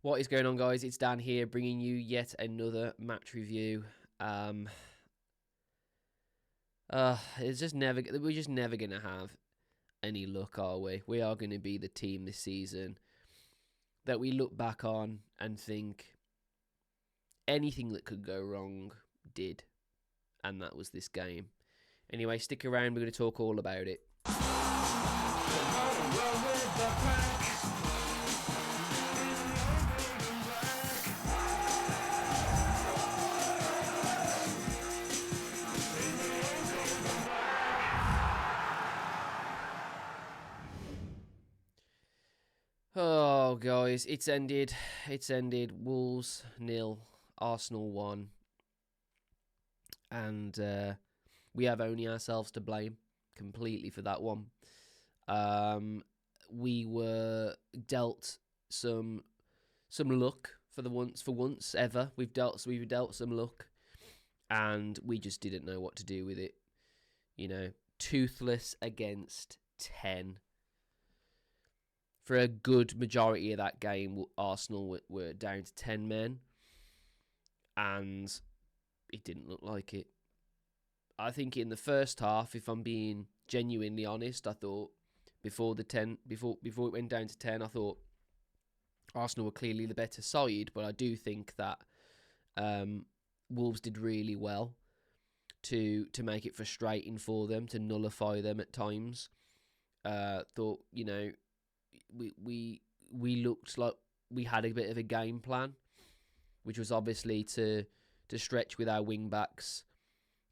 What is going on, guys? It's Dan here, bringing you yet another match review. It's just never. We're just never gonna have any luck, are we? We are going to be the team this season that we look back on and think anything that could go wrong did, and that was this game. Anyway, stick around. We're going to talk all about it. Oh, guys, it's ended. It's ended. Wolves 0, Arsenal 1. And we have only ourselves to blame completely for that one. We were dealt some luck for once ever. We've dealt some luck, and we just didn't know what to do with it. You know, toothless against 10. For a good majority of that game, Arsenal were down to 10 men, and it didn't look like it. I think in the first half, if I'm being genuinely honest, I thought before it went down to 10, I thought Arsenal were clearly the better side, but I do think that Wolves did really well to make it frustrating for them, to nullify them at times. Thought, you know, we looked like we had a bit of a game plan, which was obviously to stretch with our wing backs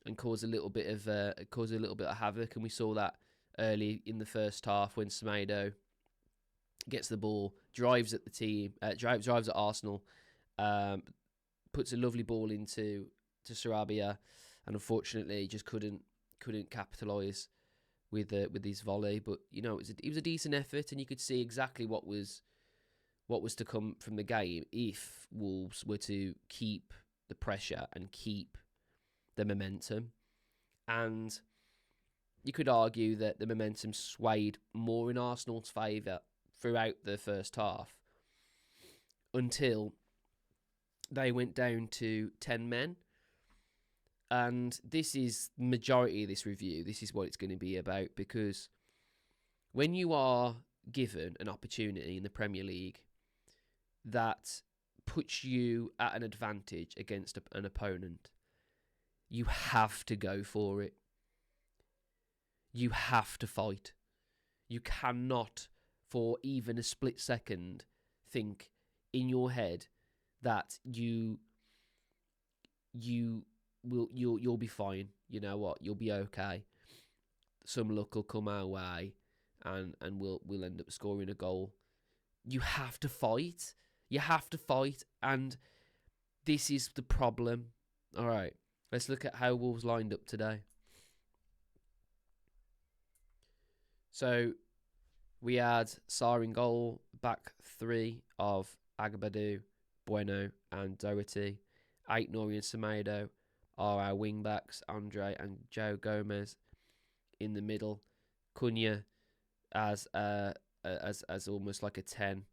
and cause a little bit of havoc. And we saw that early in the first half when Semedo gets the ball, drives at the team, drives at Arsenal, puts a lovely ball into Sarabia, and unfortunately just couldn't capitalise with his volley. But you know, it was a decent effort, and you could see exactly what was to come from the game if Wolves were to keep the pressure and keep the momentum. And you could argue that the momentum swayed more in Arsenal's favour throughout the first half until they went down to 10 men. And this is the majority of this review. This is what it's going to be about, because when you are given an opportunity in the Premier League that puts you at an advantage against an opponent, you have to go for it. You have to fight. You cannot, for even a split second, think in your head that you'll be fine. You know what? You'll be okay. Some luck will come our way, and we'll end up scoring a goal. You have to fight. You have to fight, and this is the problem. All right, let's look at how Wolves lined up today. So we had Sarr in goal, back three of Agbadu, Bueno, and Doherty. Aït-Nouri and Semedo are our wing backs, Andre and Joe Gomez in the middle. Cunha as almost like a 10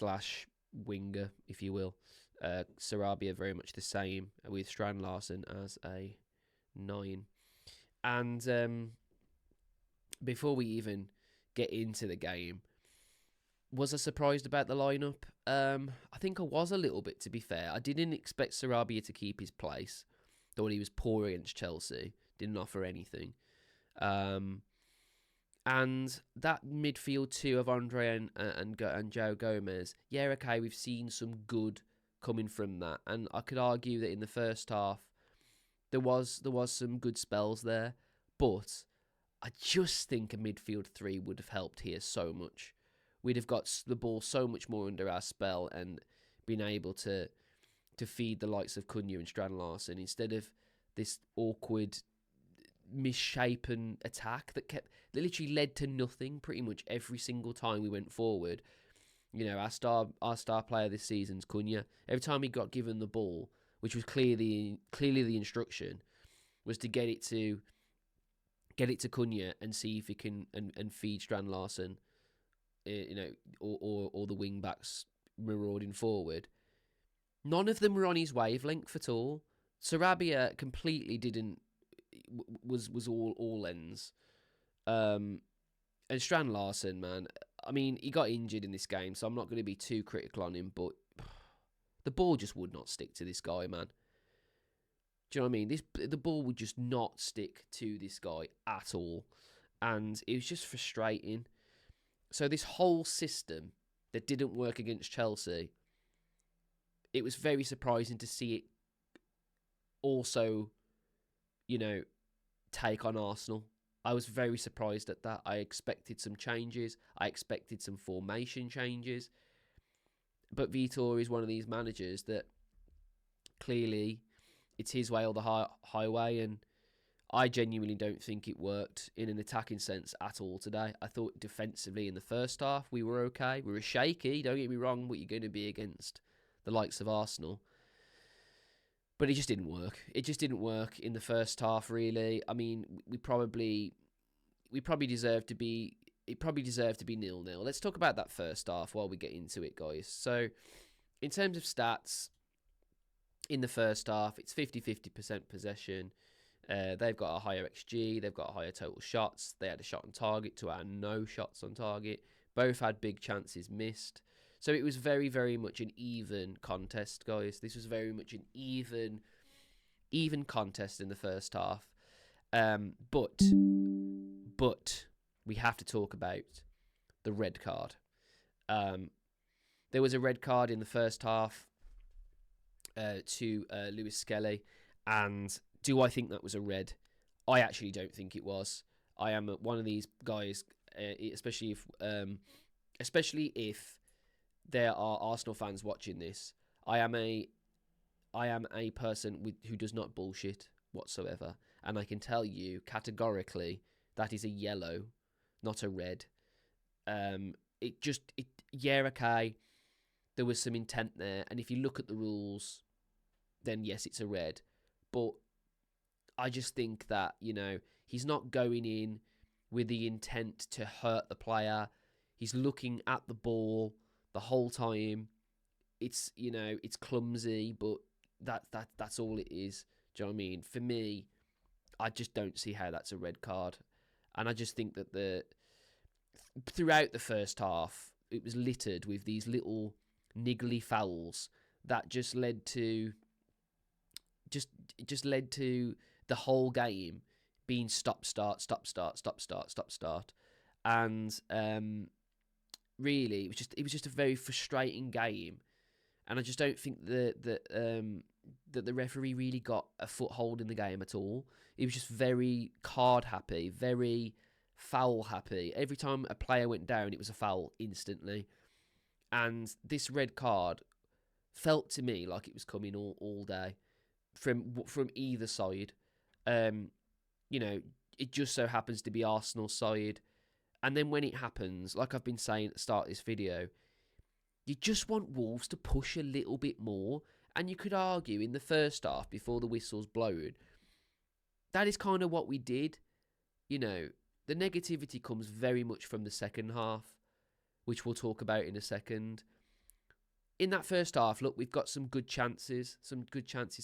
/ winger, if you will. Sarabia very much the same, with Strand Larsen as a 9. And before we even get into the game, was I surprised about the lineup? I think I was a little bit, to be fair. I didn't expect Sarabia to keep his place. Thought he was poor against Chelsea. Didn't offer anything. And that midfield two of Andre and Joe Gomez, yeah, okay, we've seen some good coming from that. And I could argue that in the first half, there was some good spells there. But I just think a midfield three would have helped here so much. We'd have got the ball so much more under our spell and been able to feed the likes of Cunha and Strand Larsen instead of this awkward, misshapen attack that literally led to nothing pretty much every single time we went forward. You know, our star player this season's Cunha. Every time he got given the ball, which was clearly the instruction, was to get it to Cunha and see if he can and feed Strand Larsen, you know, or the wing backs marauding forward. None of them were on his wavelength at all. Sarabia completely didn't was all ends. And Strand Larsen, man, I mean, he got injured in this game, so I'm not going to be too critical on him, but the ball just would not stick to this guy, man. Do you know what I mean? The ball would just not stick to this guy at all, and it was just frustrating. So this whole system that didn't work against Chelsea, it was very surprising to see it also, take on Arsenal. I was very surprised at that. I expected some changes. I expected some formation changes. But Vitor is one of these managers that clearly it's his way or the highway, and I genuinely don't think it worked in an attacking sense at all today. I thought defensively in the first half we were okay. We were shaky, don't get me wrong, but you're going to be against the likes of Arsenal. But it just didn't work. It just didn't work in the first half, really. I mean, we probably deserved to be... It probably deserved to be 0-0. Let's talk about that first half while we get into it, guys. So, in terms of stats, in the first half, it's 50-50% possession. They've got a higher XG. They've got a higher total shots. They had a shot on target to our no shots on target. Both had big chances missed. So it was very, very much an even contest, guys. This was very much an even contest in the first half. But we have to talk about the red card. There was a red card in the first half to Lewis Skelly, and do I think that was a red? I actually don't think it was. I am one of these guys, especially if there are Arsenal fans watching this. I am a person who does not bullshit whatsoever, and I can tell you categorically that is a yellow, not a red. Okay, there was some intent there, and if you look at the rules, then yes, it's a red. But I just think that, he's not going in with the intent to hurt the player. He's looking at the ball the whole time. It's clumsy, but that's all it is. Do you know what I mean? For me, I just don't see how that's a red card. And I just think that throughout the first half, it was littered with these little niggly fouls that just led to the whole game being stop start, and really it was just a very frustrating game, and I just don't think that the referee really got a foothold in the game at all. It was just very card happy, very foul happy. Every time a player went down, it was a foul instantly, and this red card felt to me like it was coming all day from either side. It just so happens to be Arsenal's side. And then when it happens, like I've been saying at the start of this video, you just want Wolves to push a little bit more. And you could argue in the first half, before the whistle's blown, that is kind of what we did. The negativity comes very much from the second half, which we'll talk about in a second. In that first half, look, we've got some good chances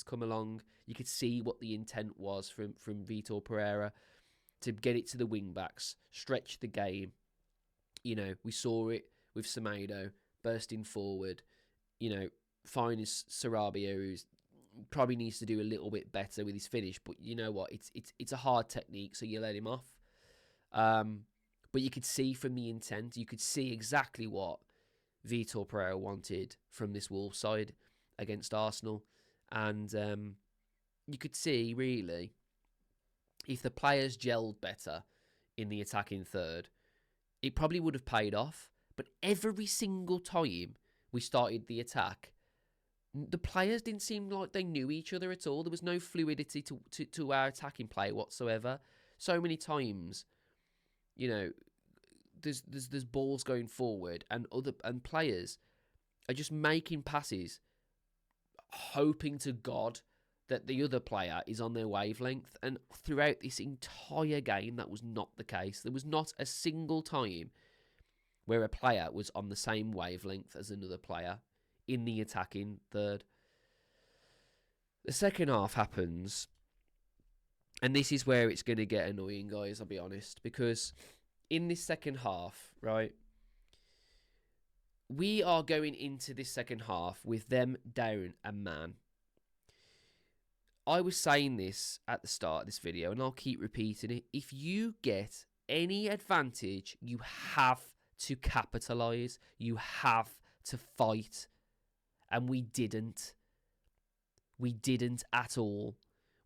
come along. You could see what the intent was from Vitor Pereira to get it to the wing-backs, stretch the game. We saw it with Semedo bursting forward, finding Sarabia, who's probably needs to do a little bit better with his finish, but you know what, it's a hard technique, so you let him off. But you could see from the intent, you could see exactly what Vitor Pereira wanted from this Wolves side against Arsenal, and you could see really if the players gelled better in the attacking third, it probably would have paid off. But every single time we started the attack, the players didn't seem like they knew each other at all. There was no fluidity to our attacking play whatsoever. So many times, there's balls going forward, and players are just making passes, hoping to God that the other player is on their wavelength. And throughout this entire game, that was not the case. There was not a single time where a player was on the same wavelength as another player in the attacking third. The second half happens, and this is where it's going to get annoying, guys, I'll be honest, because in this second half, right, we are going into this second half with them down a man. I was saying this at the start of this video, and I'll keep repeating it. If you get any advantage, you have to capitalise. You have to fight. And we didn't. We didn't at all.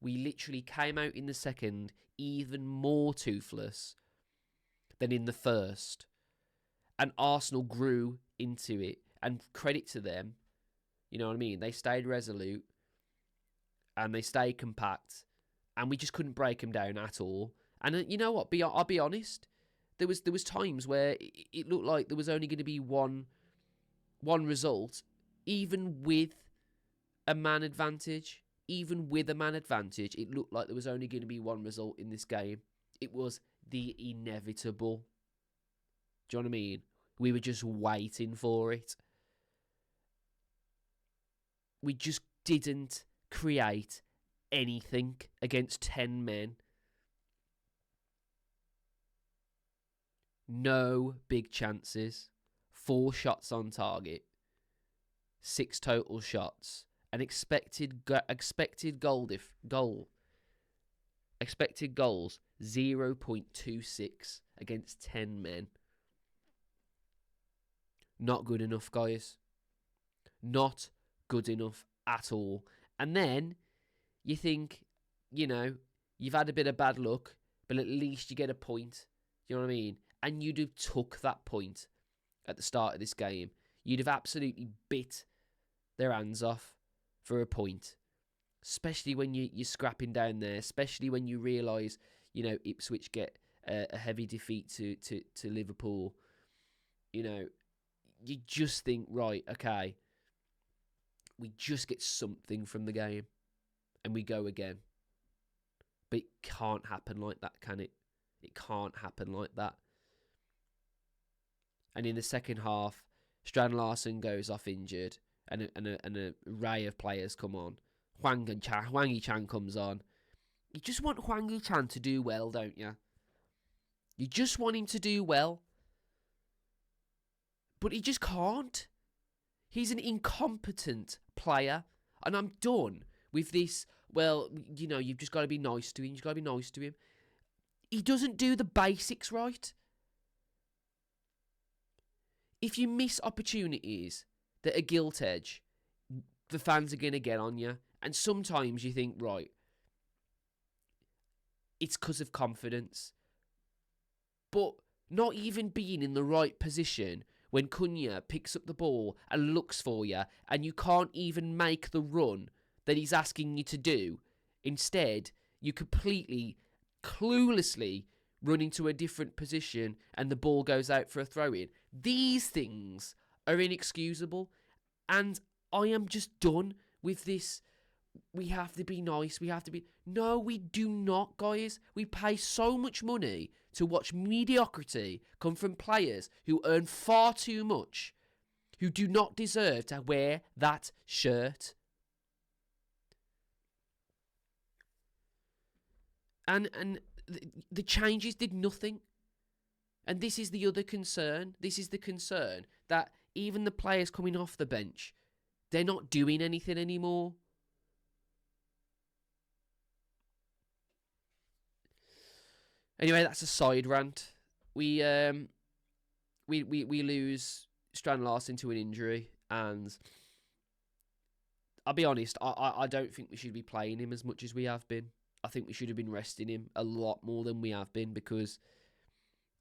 We literally came out in the second even more toothless than in the first. And Arsenal grew into it. And credit to them. You know what I mean? They stayed resolute. And they stayed compact. And we just couldn't break them down at all. And you know what? I'll be honest. There was times where it looked like there was only going to be one result, even with a man advantage. Even with a man advantage, it looked like there was only going to be one result in this game. It was the inevitable. Do you know what I mean? We were just waiting for it. We just didn't create anything against 10 men. No big chances. 4 shots on target. 6 total shots. An expected goals 0.26 against 10 men. Not good enough, guys. Not good enough at all. And then you think, you know, you've had a bit of bad luck, but at least you get a point. Do you know what I mean? And you'd have took that point at the start of this game. You'd have absolutely bit their hands off for a point. Especially when you're scrapping down there. Especially when you realise, you know, Ipswich get a heavy defeat to Liverpool. You know, you just think, right, okay, we just get something from the game. And we go again. But it can't happen like that, can it? It can't happen like that. And in the second half, Strand Larsen goes off injured, and an array of players come on. Hwang Yi-chan comes on. You just want Hwang Yi-chan to do well, don't you? You just want him to do well. But he just can't. He's an incompetent player. And I'm done with this, well, you know, you've just got to be nice to him. You've got to be nice to him. He doesn't do the basics right. If you miss opportunities that are gilt edge, the fans are going to get on you. And sometimes you think, right, it's because of confidence. But not even being in the right position when Cunha picks up the ball and looks for you, and you can't even make the run that he's asking you to do. Instead, you completely, cluelessly run into a different position and the ball goes out for a throw-in. These things are inexcusable, and I am just done with this. We have to be nice. We have to be... No, we do not, guys. We pay so much money to watch mediocrity come from players who earn far too much, who do not deserve to wear that shirt. And the changes did nothing. And this is the other concern. This is the concern that even the players coming off the bench, they're not doing anything anymore. Anyway, that's a side rant. We lose Strand Larsen to an injury, and I'll be honest, I don't think we should be playing him as much as we have been. I think we should have been resting him a lot more than we have been, because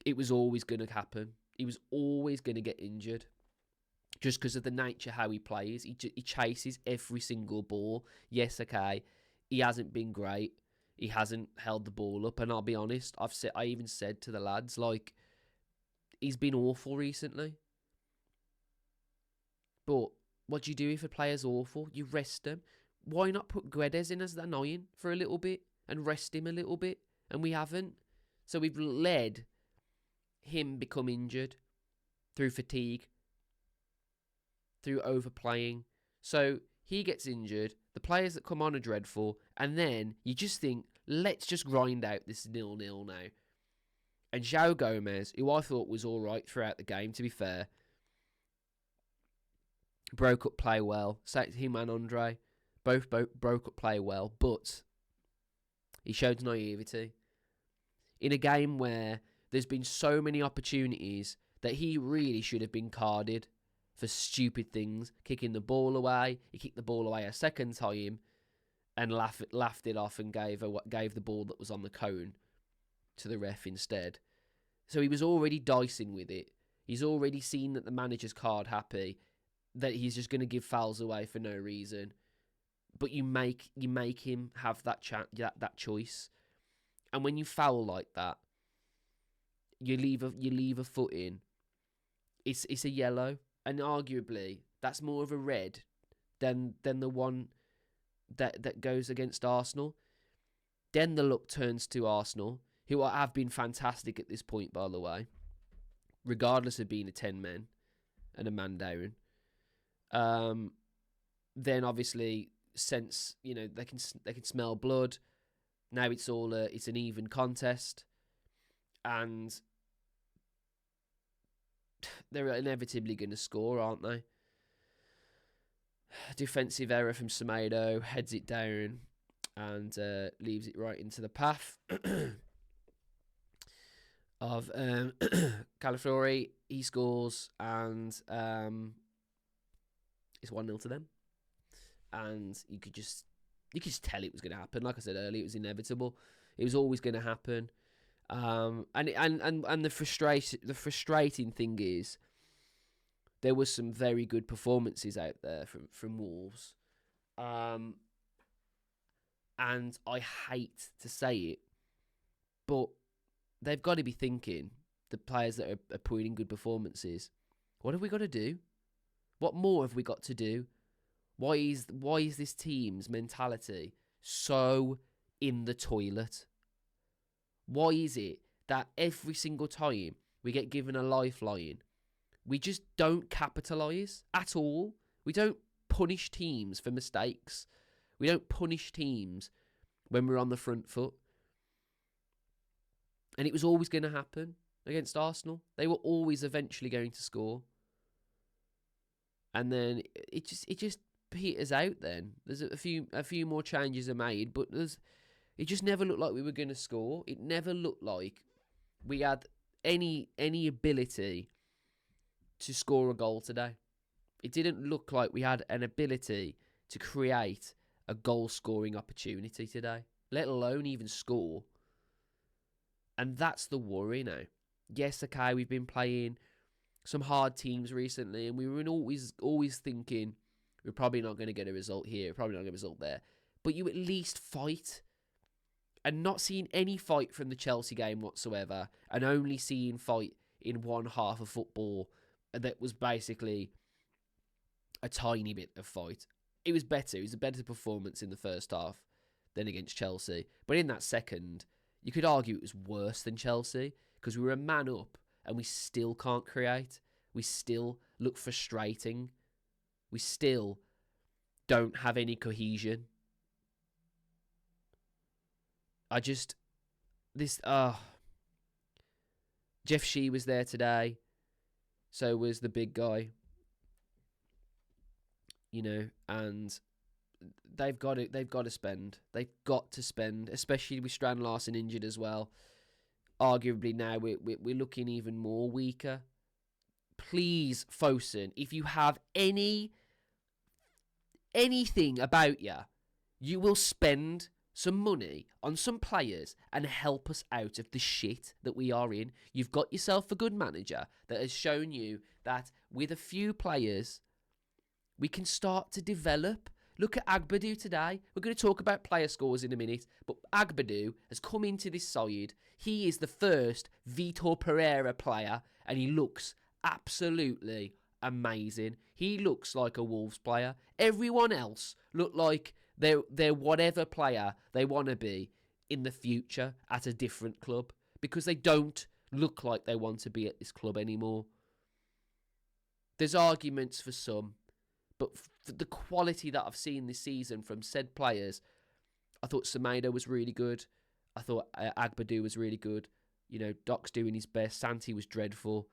it was always going to happen. He was always going to get injured just because of the nature how he plays. He chases every single ball. Yes, okay, he hasn't been great. He hasn't held the ball up, and I'll be honest, I even said to the lads, like, he's been awful recently. But what do you do if a player's awful? You rest him. Why not put Guedes in as the 9 for a little bit and rest him a little bit? And we haven't. So we've let him become injured. through fatigue, through overplaying. So he gets injured. The players that come on are dreadful. And then you just think, let's just grind out this 0-0 now. And João Gomez, who I thought was all right throughout the game, to be fair, broke up play well. Him and Andre both broke up play well, but he showed naivety. In a game where there's been so many opportunities that he really should have been carded for stupid things, kicking the ball away. He kicked the ball away a second time and laughed it off and gave the ball that was on the cone to the ref instead. So he was already dicing with it. He's already seen that the manager's card happy, that he's just going to give fouls away for no reason. But you make him have that choice. And when you foul like that, you leave a foot in. It's a yellow, and arguably that's more of a red than the one that goes against Arsenal. Then the look turns to Arsenal, who have been fantastic at this point, by the way, regardless of being a 10 men and a man down. Then obviously, sense they can smell blood. Now it's an even contest, and they're inevitably going to score, aren't they? Defensive error from Semedo, heads it down and leaves it right into the path of Calafiori. He scores, and it's 1-0 to them. And you could just tell it was going to happen. Like I said earlier, it was inevitable. It was always going to happen. And the frustrating thing is, there was some very good performances out there from Wolves. And I hate to say it, but they've got to be thinking, the players that are putting in good performances, what have we got to do? What more have we got to do? Why is this team's mentality so in the toilet? Why is it that every single time we get given a lifeline, we just don't capitalise at all? We don't punish teams for mistakes. We don't punish teams when we're on the front foot. And it was always going to happen against Arsenal. They were always eventually going to score. And then it just peters out then. There's a few more changes are made, but it just never looked like we were going to score. It never looked like we had any ability to score a goal today. It didn't look like we had an ability to create a goal-scoring opportunity today, let alone even score. And that's the worry now. Yes, okay, we've been playing some hard teams recently, and we were always thinking, we're probably not going to get a result here, probably not going to get a result there. But you at least fight. And not seeing any fight from the Chelsea game whatsoever, and only seeing fight in one half of football that was basically a tiny bit of fight. It was better. It was a better performance in the first half than against Chelsea. But in that second, you could argue it was worse than Chelsea, because we were a man up and we still can't create. We still look frustrating. We still don't have any cohesion. Jeff Shee was there today. So was the big guy. And they've got to spend. They've got to spend, especially with Strand Larsen injured as well. Arguably now we're looking even more weaker. Please, FOSUN, if you have anything about you, you will spend some money on some players and help us out of the shit that we are in. You've got yourself a good manager that has shown you that with a few players, we can start to develop. Look at Agbadu today. We're going to talk about player scores in a minute, but Agbadu has come into this side. He is the first Vitor Pereira player, and he looks absolutely amazing. He looks like a Wolves player. Everyone else look like they're whatever player they want to be in the future at a different club, because they don't look like they want to be at this club anymore. There's arguments for some, but for the quality that I've seen this season from said players, I thought Semedo was really good. I thought Agbadu was really good. You know, Doc's doing his best. Santi was dreadful.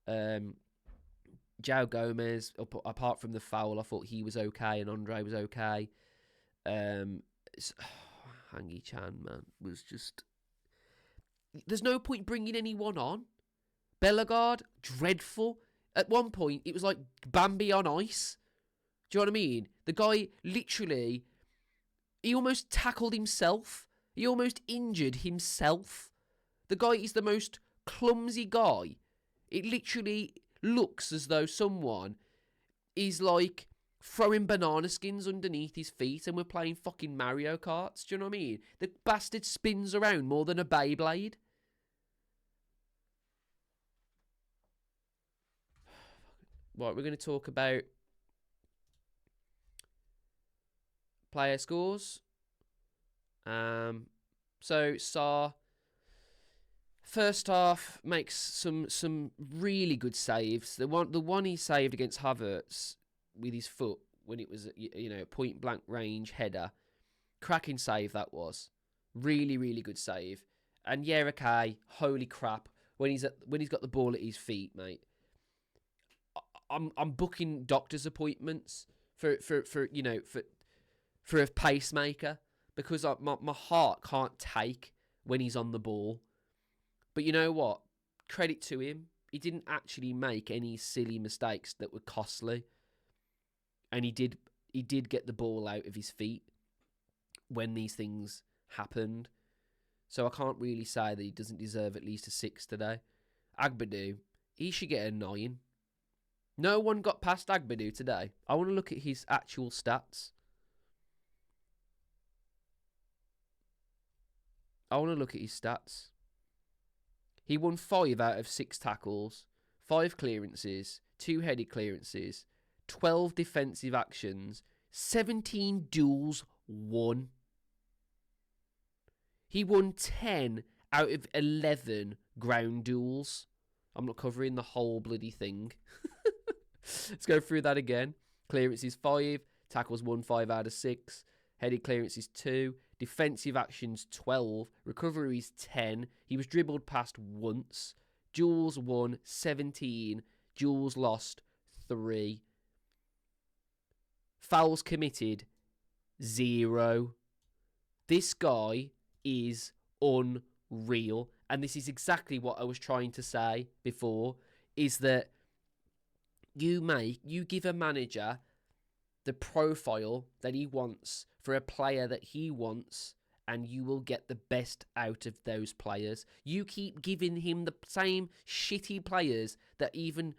João Gomez, apart from the foul, I thought he was okay, and Andre was okay. Hangi Chan, man, was just... There's no point bringing anyone on. Bellegarde, dreadful. At one point, it was like Bambi on ice. Do you know what I mean? The guy literally, he almost tackled himself. He almost injured himself. The guy is the most clumsy guy. It literally looks as though someone is like throwing banana skins underneath his feet and we're playing fucking Mario Karts. Do you know what I mean? The bastard spins around more than a Beyblade. Right, we're going to talk about player scores. So Sarr, first half, makes some really good saves. The one he saved against Havertz with his foot when it was point blank range header, cracking save that was. Really, really good save. And yeah, okay, holy crap, when he's got the ball at his feet, mate. I'm booking doctor's appointments for a pacemaker because my heart can't take when he's on the ball. But you know what? Credit to him. He didn't actually make any silly mistakes that were costly. And he did get the ball out of his feet when these things happened. So I can't really say that he doesn't deserve at least a 6 today. Agbadu, he should get a 9. No one got past Agbadu today. I want to look at his actual stats. He won 5 out of 6 tackles, 5 clearances, 2 headed clearances, 12 defensive actions, 17 duels won. He won 10 out of 11 ground duels. I'm not covering the whole bloody thing. Let's go through that again. Clearances 5, tackles 1 5 out of 6, headed clearances 2, defensive actions 12, recoveries 10. He was dribbled past once. Duels won 17, duels lost 3. Fouls committed 0. This guy is unreal. And this is exactly what I was trying to say before, is that you give a manager the profile that he wants for a player that he wants, and you will get the best out of those players. You keep giving him the same shitty players that even,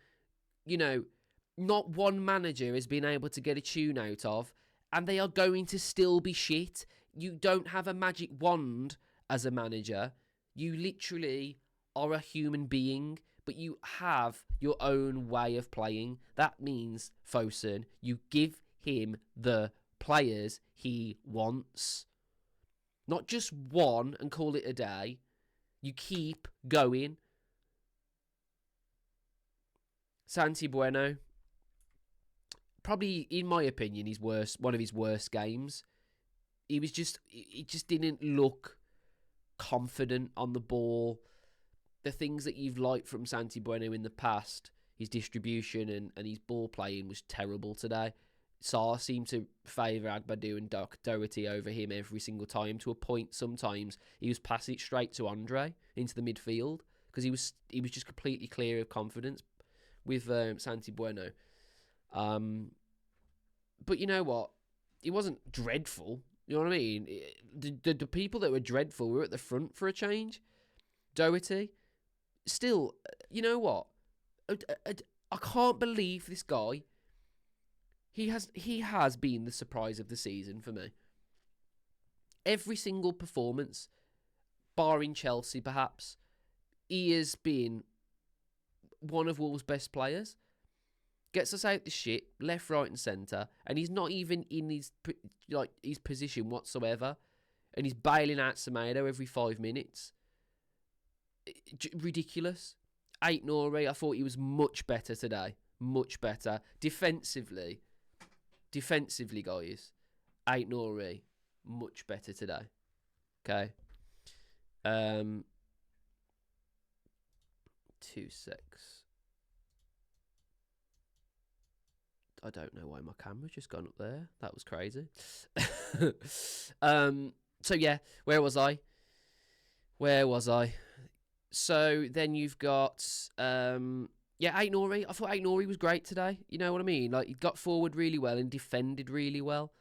not one manager has been able to get a tune out of, and they are going to still be shit. You don't have a magic wand as a manager. You literally are a human being, but you have your own way of playing. That means, FOSUN, you give him the players he wants. Not just one and call it a day. You keep going. Santi Bueno, probably, in my opinion, one of his worst games. He just didn't look confident on the ball. The things that you've liked from Santi Bueno in the past, his distribution and his ball playing was terrible today. Sarr seemed to favour Agbadu and Doherty over him every single time, to a point sometimes he was passing it straight to Andre into the midfield because he was just completely clear of confidence with Santi Bueno. But you know what? He wasn't dreadful. You know what I mean? The people that were dreadful were at the front for a change. Doherty. Still, you know what? I can't believe this guy. He has been the surprise of the season for me. Every single performance, barring Chelsea perhaps, he has been one of Wolves' best players. Gets us out the shit, left, right and centre, and he's not even in his position whatsoever, and he's bailing out Semedo every 5 minutes. Ridiculous. Ait Nouri, I thought he was much better today. much better. Defensively, guys, Ait Nouri, much better today. Okay. 2 secs. I don't know why my camera's just gone up there. That was crazy. So yeah, where was I? So then you've got Ait Nouri. I thought Ait Nouri was great today. You know what I mean? Like, he got forward really well and defended really well.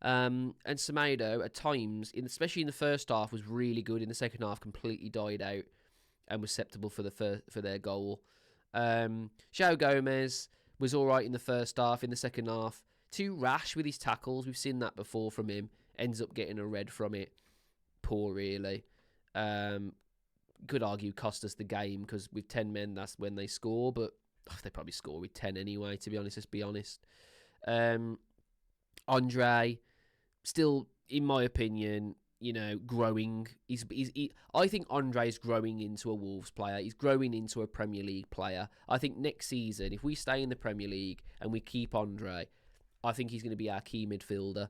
And Semedo at times, especially in the first half, was really good. In the second half, completely died out and was acceptable for their goal. João Gomez was all right in the first half. In the second half, too rash with his tackles. We've seen that before from him. Ends up getting a red from it. Poor, really. Could argue cost us the game, because with 10 men, that's when they score. But they probably score with 10 anyway, to be honest. Let's be honest. Andre, still, in my opinion, growing. I think Andre's growing into a Wolves player. He's growing into a Premier League player. I think next season, if we stay in the Premier League and we keep Andre, I think he's going to be our key midfielder.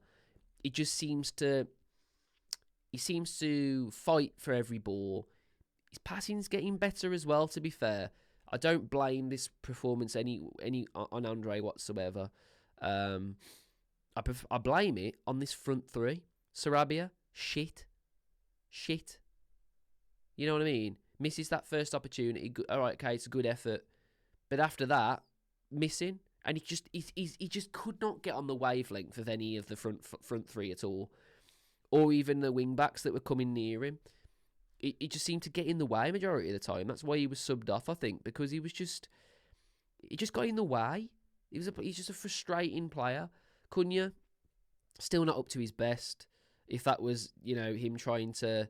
It just seems to... He seems to fight for every ball. His passing's getting better as well, to be fair. I don't blame this performance any on Andre whatsoever. I blame it on this front three. Sarabia, shit. You know what I mean? Misses that first opportunity. All right, okay, it's a good effort. But after that, missing. And he just could not get on the wavelength of any of the front three at all. Or even the wing-backs that were coming near him. He just seemed to get in the way majority of the time. That's why he was subbed off, I think, because he just got in the way. He's just a frustrating player. Cunha, still not up to his best. If that was, him trying to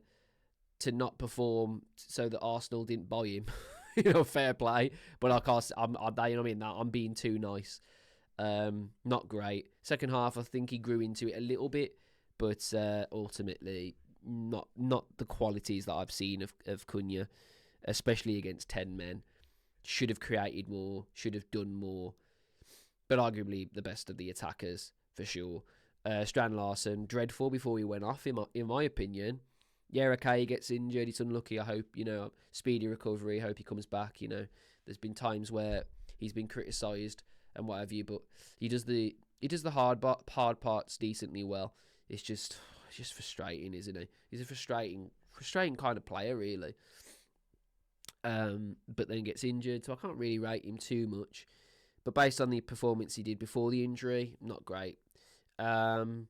not perform so that Arsenal didn't buy him, fair play. But I can't. I'm being too nice. Not great. Second half, I think he grew into it a little bit, but ultimately not the qualities that I've seen of Cunha, especially against 10 men. Should have created more, should have done more, but arguably the best of the attackers for sure. Strand Larson, dreadful before he went off, in my opinion. Yeah, okay, he gets injured, he's unlucky. I hope, speedy recovery, hope he comes back. There's been times where he's been criticised and what have you, but he does the hard parts decently well. It's just frustrating, isn't he? He's a frustrating kind of player, really. But then gets injured, so I can't really rate him too much. But based on the performance he did before the injury, not great. And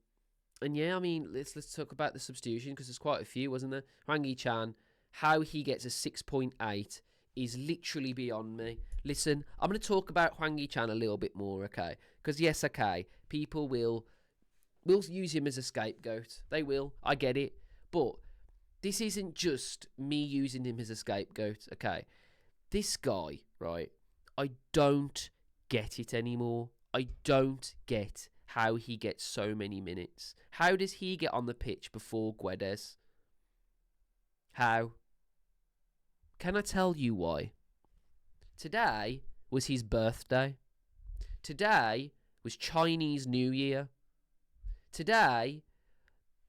yeah, I mean, let's talk about the substitution, because there's quite a few, wasn't there? Hwang Hee-chan, how he gets a 6.8 is literally beyond me. Listen, I'm going to talk about Hwang Hee-chan a little bit more, okay? Because yes, okay, people will use him as a scapegoat. They will. I get it. But this isn't just me using him as a scapegoat, okay? This guy, right, I don't get it anymore. I don't get how he gets so many minutes. How does he get on the pitch before Guedes? How? Can I tell you why? Today was his birthday. Today was Chinese New Year. Today,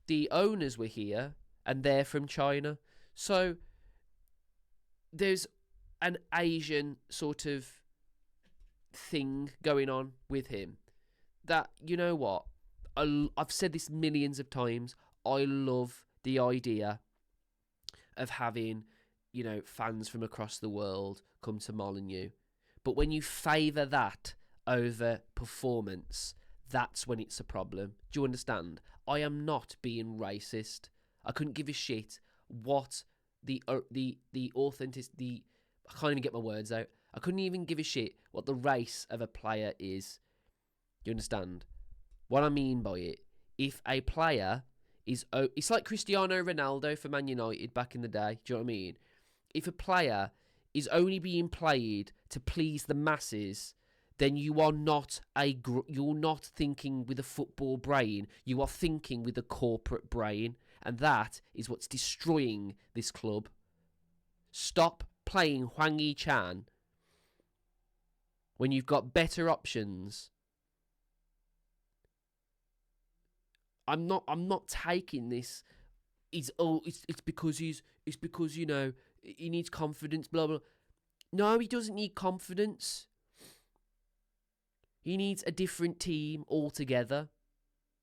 the owners were here, and they're from China. So, there's an Asian sort of thing going on with him. That, you know what? I've said this millions of times. I love the idea of having, fans from across the world come to Molineux. But when you favour that over performance, that's when it's a problem. Do you understand? I am not being racist. I couldn't give a shit what the authenticity... I can't even get my words out. I couldn't even give a shit what the race of a player is. Do you understand? What I mean by it, if a player is... It's like Cristiano Ronaldo for Man United back in the day. Do you know what I mean? If a player is only being played to please the masses, then you're not thinking with a football brain. You are thinking with a corporate brain. And that is what's destroying this club. Stop playing Hwang Hee-chan when you've got better options. I'm not taking this. It's because it's because he needs confidence. Blah blah. No, he doesn't need confidence. He needs a different team altogether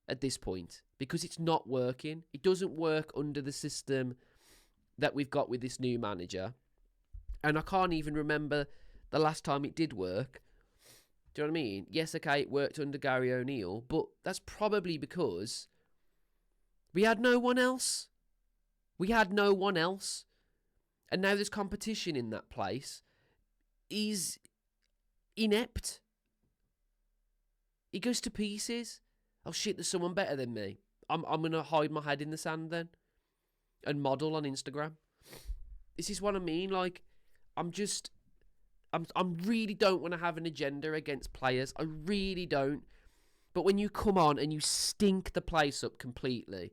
at this point because it's not working. It doesn't work under the system that we've got with this new manager. And I can't even remember the last time it did work. Do you know what I mean? Yes, okay, it worked under Gary O'Neill, but that's probably because we had no one else. We had no one else. And now there's competition in that place. He's inept. He goes to pieces. Oh shit, there's someone better than me. I'm going to hide my head in the sand then and model on Instagram. This is what I mean. Like, I really don't want to have an agenda against players. I really don't. But when you come on and you stink the place up completely,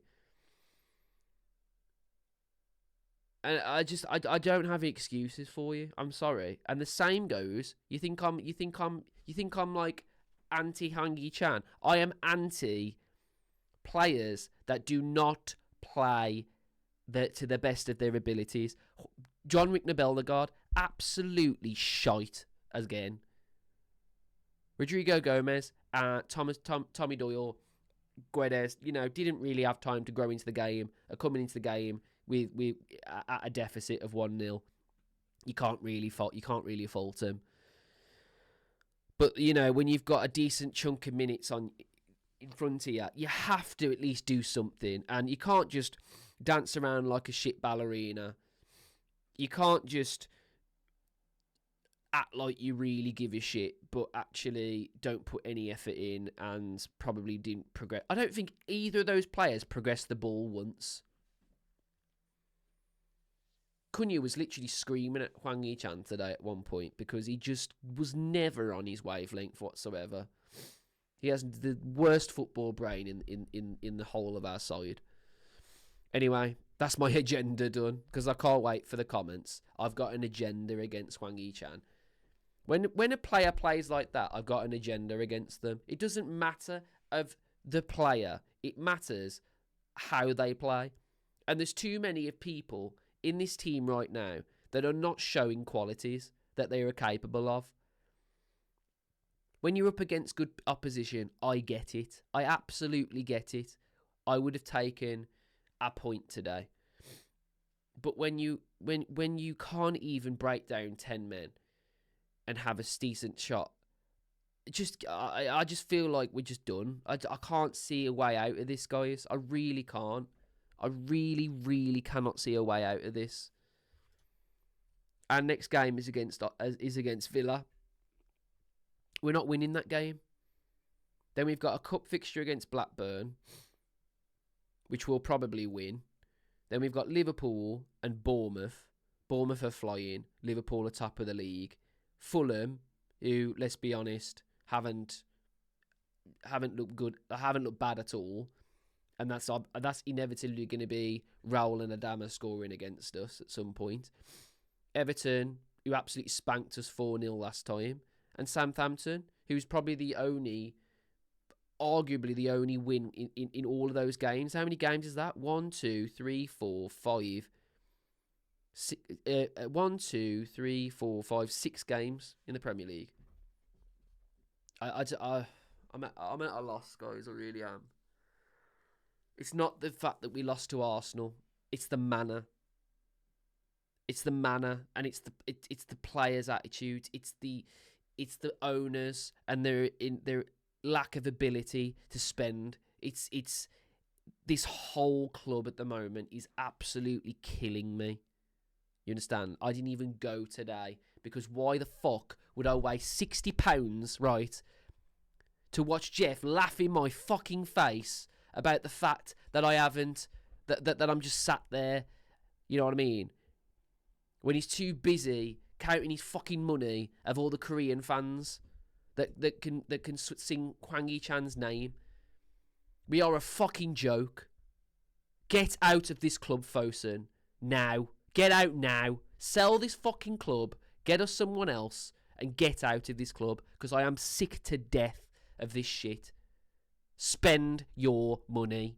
and I don't have excuses for you. I'm sorry. And the same goes. You think I'm like anti Hangi Chan. I am anti players that do not play to the best of their abilities. John Bellegarde, absolutely shite again. Rodrigo Gomez, Tommy Doyle, Guedes, didn't really have time to grow into the game, are coming into the game with at a deficit of 1-0. You can't really fault him. But when you've got a decent chunk of minutes on in front of you, you have to at least do something, and you can't just dance around like a shit ballerina. You can't just act like you really give a shit, but actually don't put any effort in and probably didn't progress. I don't think either of those players progressed the ball once. Cunha was literally screaming at Hwang Hee-chan today at one point because he just was never on his wavelength whatsoever. He has the worst football brain in the whole of our side. Anyway, that's my agenda done because I can't wait for the comments. I've got an agenda against Hwang Hee-chan. When a player plays like that, I've got an agenda against them. It doesn't matter of the player. It matters how they play. And there's too many of people in this team right now that are not showing qualities that they are capable of. When you're up against good opposition, I get it. I absolutely get it. I would have taken a point today. But when you can't even break down 10 men and have a decent shot, I just feel like we're just done. I can't see a way out of this, guys. I really can't. I really, really cannot see a way out of this. Our next game is against Villa. We're not winning that game. Then we've got a cup fixture against Blackburn, which we'll probably win. Then we've got Liverpool and Bournemouth. Bournemouth are flying. Liverpool are top of the league. Fulham, who, let's be honest, haven't looked good. Haven't looked bad at all. And that's inevitably going to be Raul and Adama scoring against us at some point. Everton, who absolutely spanked us 4-0 last time. And Southampton, who's probably arguably the only win in all of those games. How many games is that? 1, 2, 3, 4, 5. 1, 2, 3, 4, 5, 6 games in the Premier League. I'm at a loss, guys. I really am. It's not the fact that we lost to Arsenal. It's the manner. It's the manner, and it's the players' attitude. It's the owners and their lack of ability to spend. It's this whole club at the moment is absolutely killing me. You understand? I didn't even go today because why the fuck would I waste £60, right, to watch Jeff laugh in my fucking face about the fact that I haven't, that I'm just sat there, you know what I mean? When he's too busy counting his fucking money of all the Korean fans that can sing Hwang Hee-chan's name. We are a fucking joke. Get out of this club, FOSUN, now. Get out now. Sell this fucking club. Get us someone else and get out of this club, because I am sick to death of this shit. Spend your money.